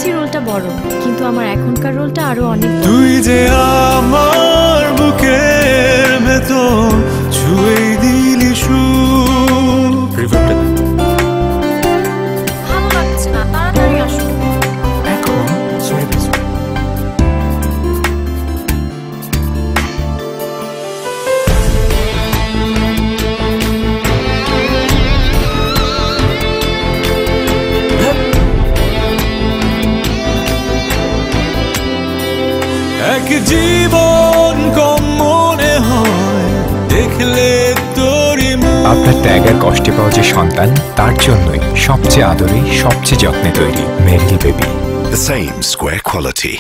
বুঝেছি রোলটা বড়, কিন্তু আমার এখনকার রোলটা আরো অনেক। তুই যে আমার বুকের ভেতর ছুঁয়ে দিলি সুখ। ভালো লাগছে না, তাড়াতাড়ি আসো। এখন ছেড়ে দিছো। এক জীবন কম মনে হয় দেখলে তোরই মুখ। আপনার ত্যাগ আর কষ্টে পাওয়া যে সন্তান, তার জন্যই সবচেয়ে আদরে, সবচেয়ে যত্নে তৈরি মেরিল baby. The same square quality.